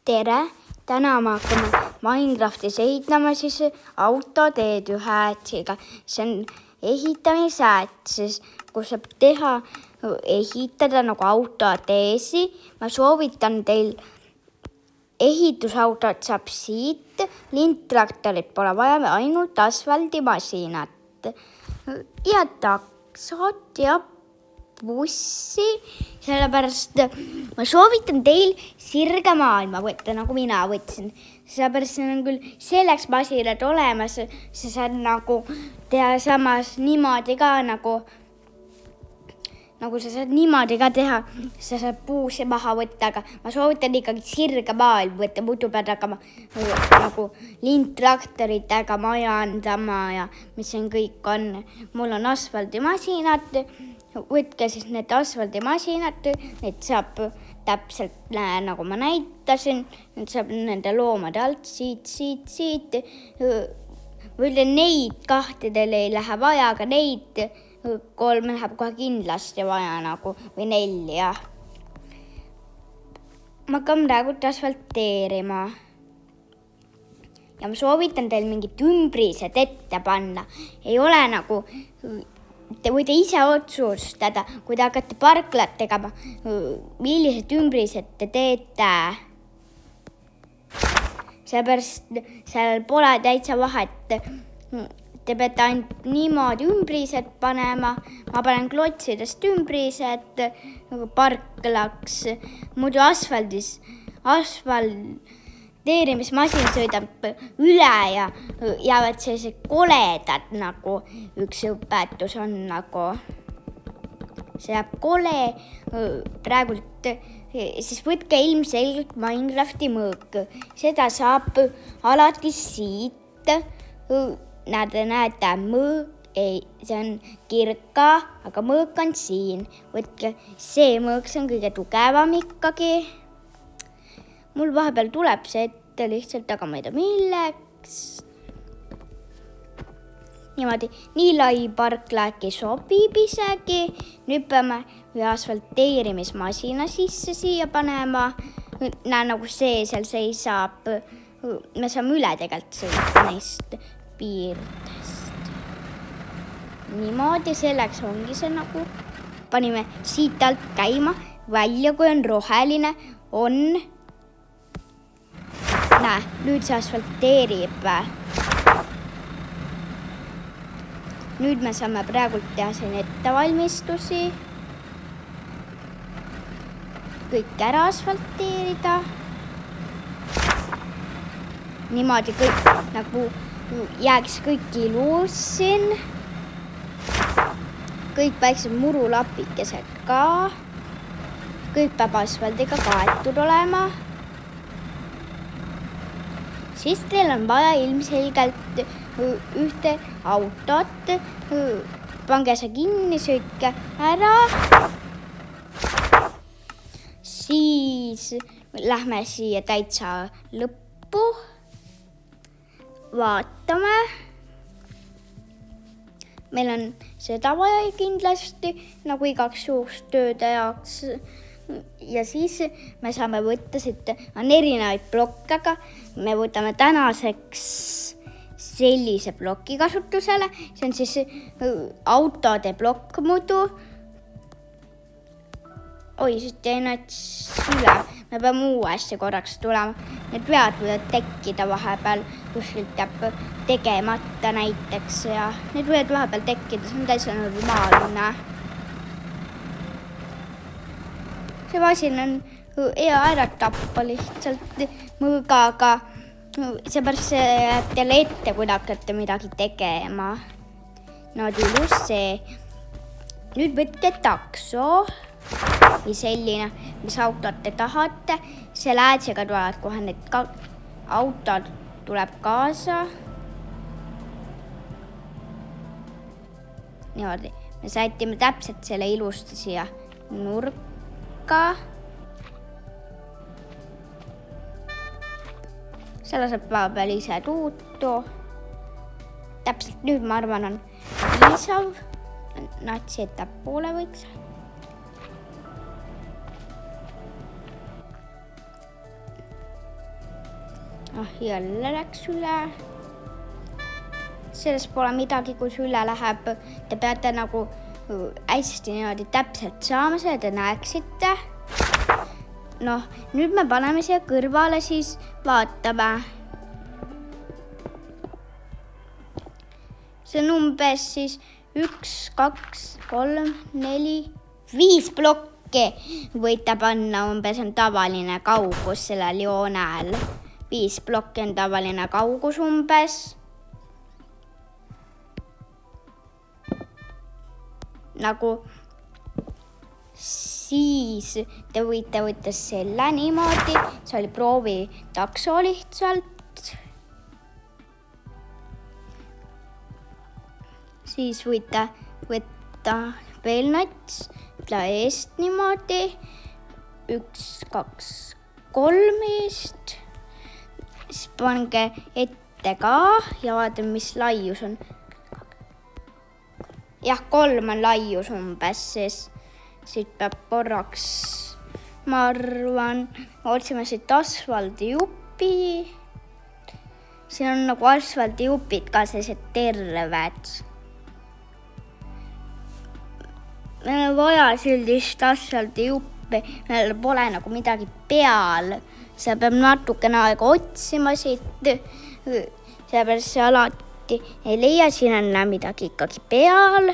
tere! Täna me hakkame Minecraftis ehitama siis autoteed ühe ätsiga. See on ehitamisäts, kus saab ehitada nagu autoteesi. Ma soovitan teil ehitusautot saab siit. Lindtraktorit pole vaja, ainult asfaldimasinat ja taksot ja bussi, sellepärast ma soovitan teil sirge maailma võtta, nagu mina võtsin. Sellepärast on küll selleks masinad olemas, sa saad nagu teha samas niimoodi ka nagu sa saad niimoodi ka teha, sa saad puuse maha võtta, aga ma soovitan ikkagi sirge maailma võtta, muidu pead hakkama nagu lindtraktoritega majandama ja mis siin kõik on. Mul on asfaldimasinad. Võtke siis need asfaldimasinad, need saab täpselt nagu ma näitasin, need saab nende loomade alt siit. Võile neid kahtedel ei lähe vaja, aga neid 3 läheb kohe kindlasti vaja nagu või 4. Ma hakkan praegu asfalteerima. Ja ma soovitan teil mingid ümbrised ette panna. Ei ole nagu... Te võite ise otsustada, kui te hakkate parklat tegema, millised ümbrised te teete. Sellepärast seal pole täitsa vahet. Te peate ainult niimoodi ümbrised panema. Ma panen klotsidest ümbrised parklaks. Muidu asfalteerimismasin sõidab üle ja jäävad sellised koledad, nagu üks õpetus on nagu. See jääb kole praegult, siis võtke ilmselgelt Minecrafti mõõk. Seda saab alati siit. Näete, mõõk, see on kirka, aga mõõk on siin. Võtke see mõõk, see on kõige tugevam ikkagi. Mul vahepeal tuleb see ette lihtsalt, aga ma ei tea milleks. Niimoodi, nii lai parkla äkki sobib isegi. Nüüd peame ühe asfalteerimismasina sisse siia panema. Näe, nagu see seal seisab. Me saame üle tegelikult sõita neist piirdest. Niimoodi, selleks ongi see nagu. Panime siit alt käima, välja kui on roheline, on... Näe, nüüd see asfalteerib. Nüüd me saame praegult teha siin ettevalmistusi. Kõik ära asfalteerida. Niimoodi kõik nagu jääks kõik ilus siin. Kõik väiksed murulapikesed ka. Kõik peab asfaldiga kaetud olema. Siis teil on vaja ilmselgelt ühte autot. Pange see kinni, sõitke ära. Siis lähme siia täitsa lõppu. Vaatame. Meil on seda vaja kindlasti, nagu igaks juhuks tööde jaoks. Ja siis me saame võtta siit, on erinevaid blokke, aga me võtame tänaseks sellise ploki kasutusele. See on siis autode blokk muidu. Oi, siis teen üle. Me peame uuesti korraks tulema. Need vead võivad tekkida vahepeal, kuskilt jääb tegemata näiteks ja need võivad vahepeal tekkida, see on täitsa normaalne. See masin on hea ära tappa lihtsalt mõõgaga. Seepärast see jääb teile ette, kui te hakkate midagi tegema. Noodi ilus see. Nüüd võtke takso või selline, mis autot te tahate. Selle äädsega tulevad kohe need autod tuleb kaasa. Niimoodi. Me sätime täpselt selle ilusti siia nurka. Selle saab vahepeal ise tuutu. Täpselt nüüd, ma arvan, on piisav. Natsi ettepoole võiks. Jälle läks üle. Sellest pole midagi, kui see üle läheb. Te peate nagu hästi niimoodi täpselt saama, seda te näeksite. Nüüd me paneme siia kõrvale, siis vaatame. See on umbes siis 1, 2, 3, 4, 5 plokki võite panna, umbes on tavaline kaugus sellel joonel. 5 plokki on tavaline kaugus umbes. Siis te võite võtta selle niimoodi, see oli proovitakso lihtsalt. Siis võite võtta veel nats, eest niimoodi, 1, 2, 3 eest. Siis pange ette ka ja vaatame, mis laius on. Jah, 3 on laius umbes, siis siit peab korraks, ma arvan, otsime siit asfaldijuppi. Siin on nagu asfaldijupid ka sellised terved. Meil on vaja sellist asfaldijuppi, meil pole nagu midagi peal. See peab natukene aega otsima siit, sellepärast see alati ei leia, siin on midagi ikkagi peal.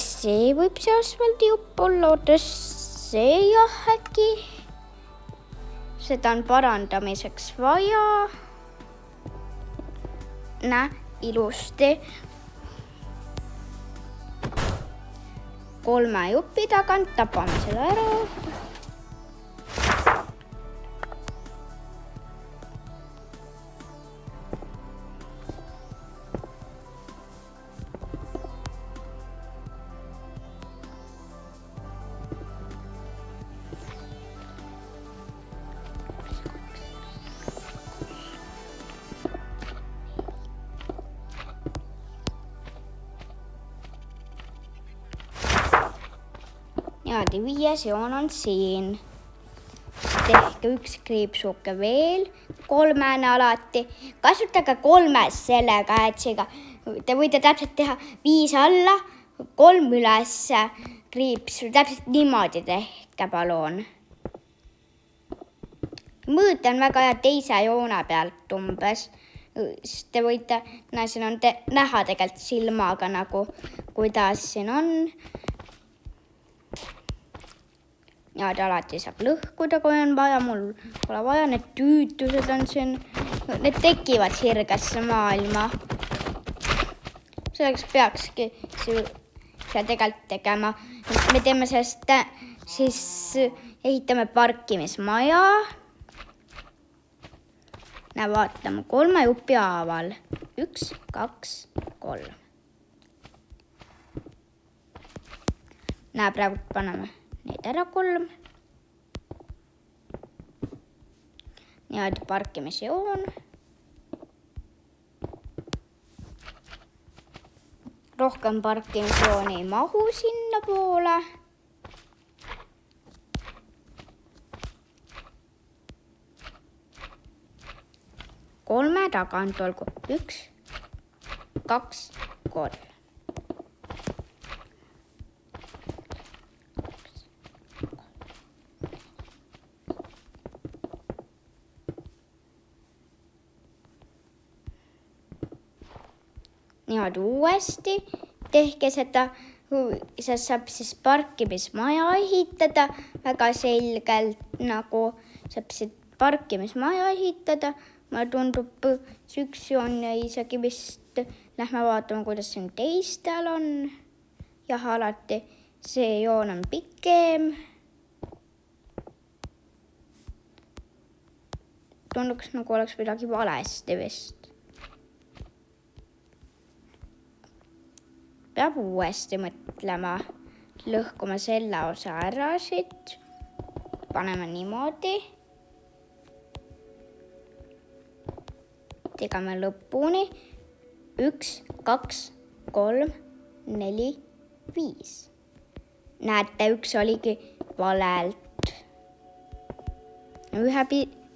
See võib see asfaldijupp olla, see jah äkki. Seda on parandamiseks vaja. Ilusti. 3 jupi tagant tapame selle ära. Niimoodi 5 joon on siin. Tehke 1 kriipsuke veel, 3 alati. Kasutage 3 selle käetsiga. Te võite täpselt teha 5 alla, 3 üles kriipsu. Täpselt niimoodi tehke, palun. Mõõtan väga hea teise joone pealt umbes. Te võite, siin on näha tegelikult silmaga nagu, kuidas siin on. Ja alati saab lõhkuda, kui on vaja. Mul pole vaja, need tüütused on siin. Need tekivad sirgesse maailma. Selleks peakski seda tegelikult tegema. Me teeme sellest, siis ehitame parkimismaja. Vaatame 3 jupi haaval. 1, 2, 3. Praegu paneme need ära 3. Niimoodi parkimisjoon. Rohkem parkimisjooni ei mahu sinna poole. Kolme tagant olgu 1, 2, 3. Niimoodi uuesti tehke seda, see saab siis parkimismaja ehitada väga selgelt, nagu saab siis parkimismaja ehitada. Mulle tundub, üks joon ja isegi vist lähme vaatama, kuidas siin teistel on. Jah, alati see joon on pikem. Tunduks nagu oleks midagi valesti vist. Peab uuesti mõtlema, lõhkuma selle osa ära siit, paneme niimoodi, tegeme lõpuni, 1, 2, 3, 4, 5. Näete, üks oligi valelt.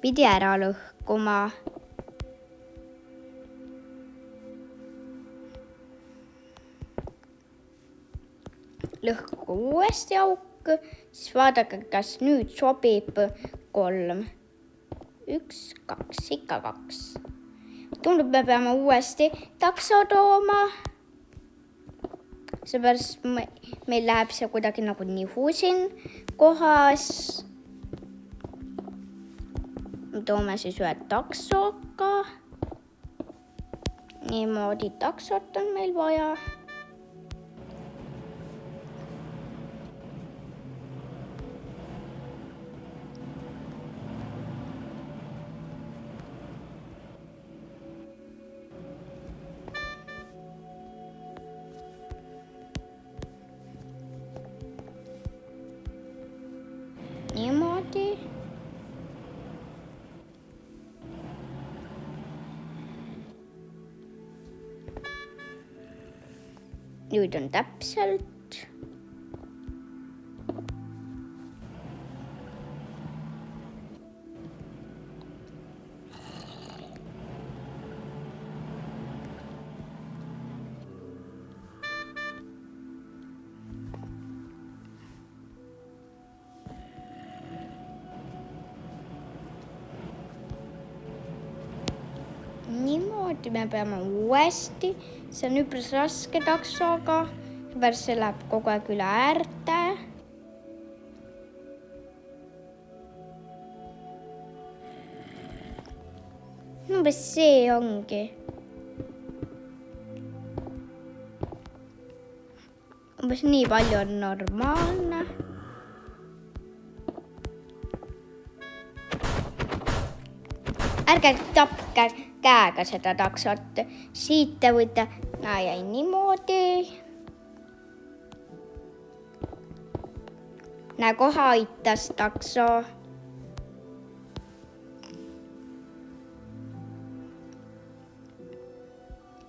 pidi ära lõhkuma. Lõhkuge uuesti auk, siis vaadake, kas nüüd sobib 3. 1, 2, ikka 2. Tundub, me peame uuesti takso tooma. Seepärast meil läheb see kuidagi nagu nihu siin kohas. Toome siis ühe taksoga. Niimoodi taksot on meil vaja. Niimoodi. Nüüd on täpselt. Niimoodi me peame uuesti. See on üpris raske taksoga. See läheb kogu aeg üle äärte. Umbes see ongi. Umbes nii palju on normaalne. Ärge tapke käega seda taksot. Siit te võite jäi niimoodi. Kohe aitas takso.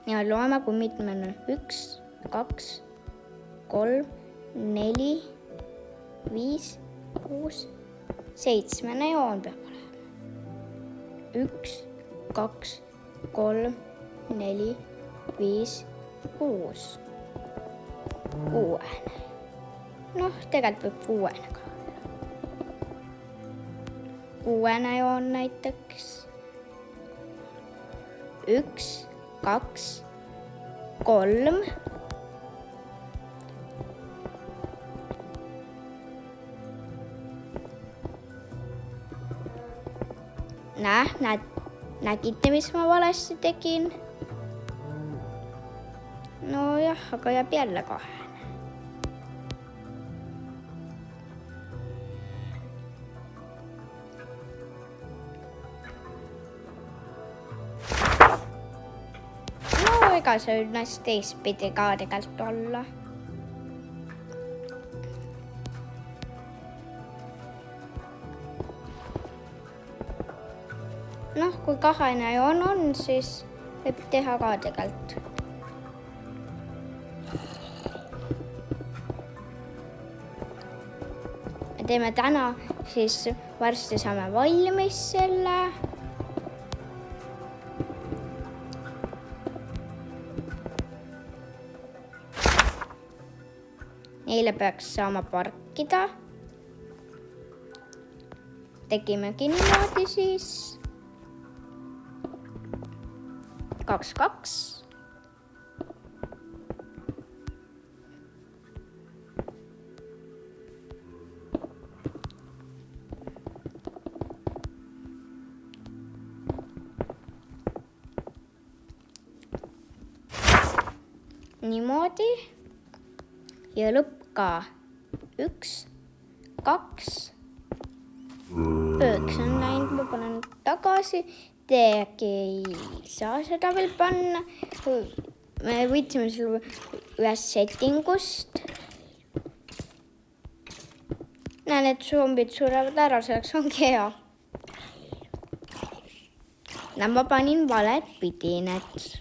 Ja loeme, kui mitme on 1, 2, 3, 4, 5, 6, 7 joon peab olema. 1, 2, 3, 4, 5, 6. 6. Tegelikult võib 6 ka olla. 6 joon näiteks. 1, 2, 3. Nägite, mis ma valesti tegin? Nojah, aga jääb jälle 2. Ega see ennast teistpidi ka tegelikult olla. Kui 2 joon on, siis võib teha ka tegelikult. Me teeme täna, siis varsti saame valmis selle. Neile peaks saama parkida. Tegimegi niimoodi siis. 2, 2. Niimoodi. Ja lõpp ka 1, 2. 9 on läinud, ma panen tagasi. Tegi ei saa seda veel panna. Me võtsime selle ühest settingust. Need zombid surevad ära, selleks ongi hea. Ma panin valet pidi need.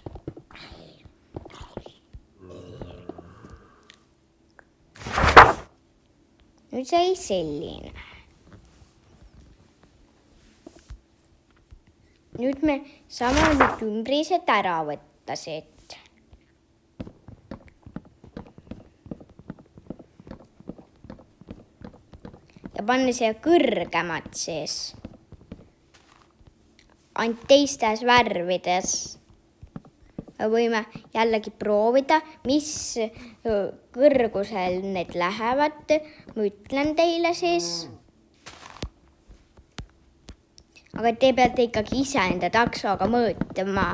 Nüüd sai selline. nüüd me saame nüüd ümbrised ära võtta siit. Ja panna siia kõrgemad siis. Ainult teistes värvides. Me võime jällegi proovida, mis kõrgusel need lähevad. Ma ütlen teile siis. Aga te peate ikkagi ise enda taksoga mõõtma.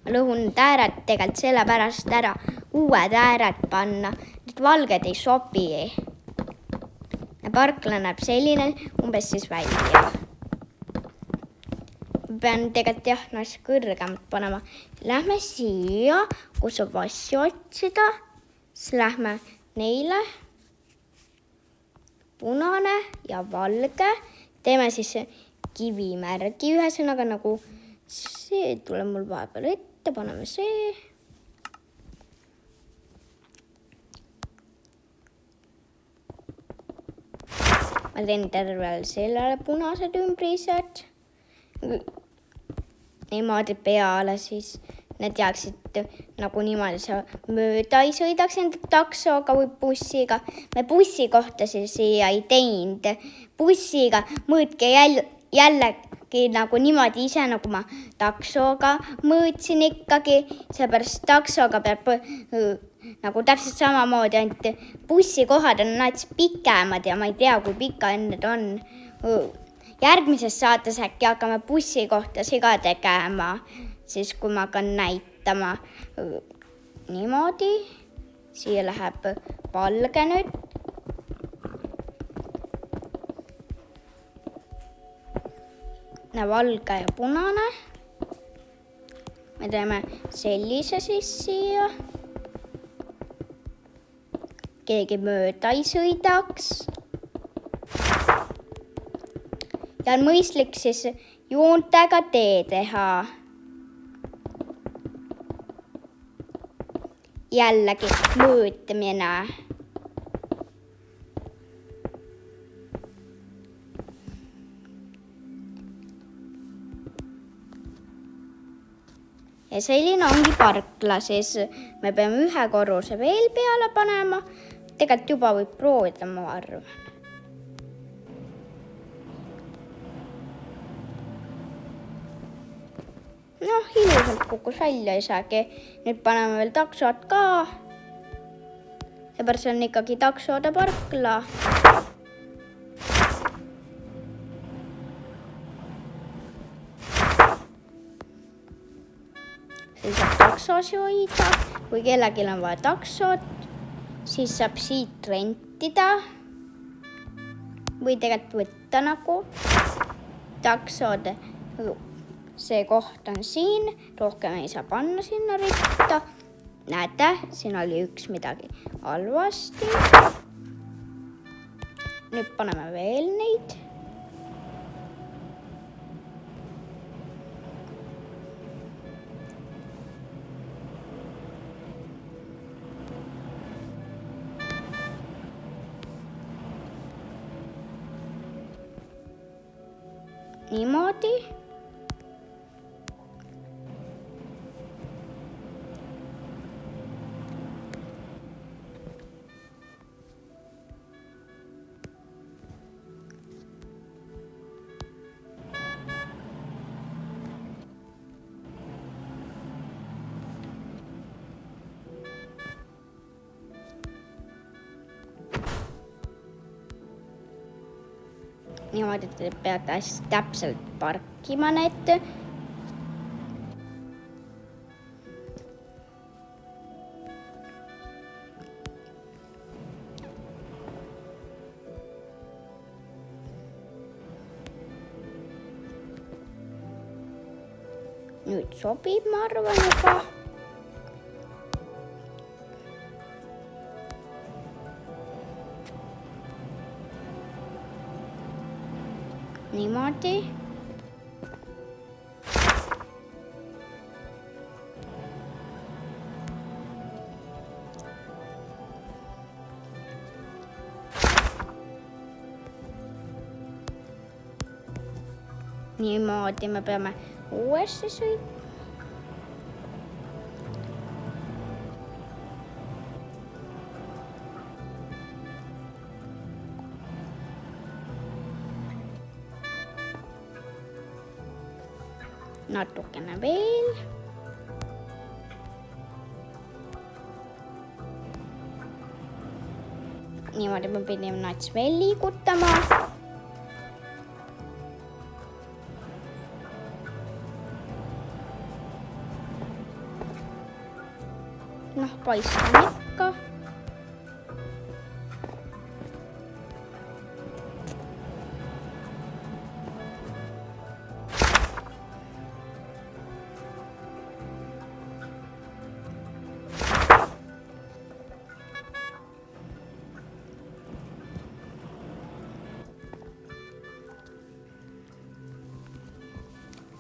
Ma lõhun need äärad tegelikult sellepärast ära. Uued äärad panna. Need valged ei sobi. Parkla näeb selline umbes siis välja. Pean tegelikult jahnas kõrgemalt panema. Lähme siia, kus on vassi otsida. Siis lähme neile. Punane ja valge. Teeme siis kivimärgi ühesõnaga nagu see tuleb mul vahepeal ette. Paneme see. Ma teen tervel sellele punased ümbrised. Niimoodi peale siis. Need jääksid nagu niimoodi sa mööda ei sõidaks enda taksoga või bussiga. Me bussi kohta siia ei teinud. Bussiga mõõtke jällegi nagu niimoodi ise, nagu ma taksoga mõõtsin ikkagi. Seepärast taksoga peab nagu täpselt samamoodi, ainult bussikohad on näiteks pikemad ja ma ei tea, kui pika need on. Järgmises saates äkki hakkame bussi kohta siga tegema, siis kui ma hakkan näitama niimoodi. Siia läheb valge nüüd. Valge ja punane. Me teeme sellise siis siia. Keegi mööda ei sõidaks. Ja on mõistlik siis joontega tee teha. Jällegi mõõtmine. Ja selline ongi parkla, siis me peame ühe korruse veel peale panema. Tegelikult juba võib proovida, ma arvan. Ilusalt kukkus välja isegi. Nüüd paneme veel taksod ka. Seepärast on ikkagi taksode parkla. Siis saab taksosi hoida. Kui kellelgi on vaja taksot, siis saab siit rentida. Või tegelikult võtta nagu taksode. See koht on siin, rohkem ei saa panna sinna ritta. Näete, siin oli üks midagi halvasti. Nüüd paneme veel neid. Niimoodi. Niimoodi te peate hästi täpselt parkima need. Nüüd sobib, ma arvan juba. Niimoodi. niimoodi me peame uuesti sõitma. Natukene veel. Niimoodi me pidime nats veel liigutama. Paistan ikka.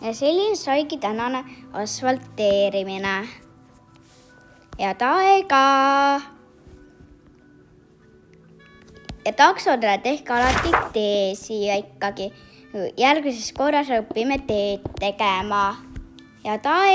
Ja selline saigi tänane asfalteerimine. Head aega! Ja taksodele tehke alati tee siia ikkagi. Järgmises korras õpime teed tegema. Head aega!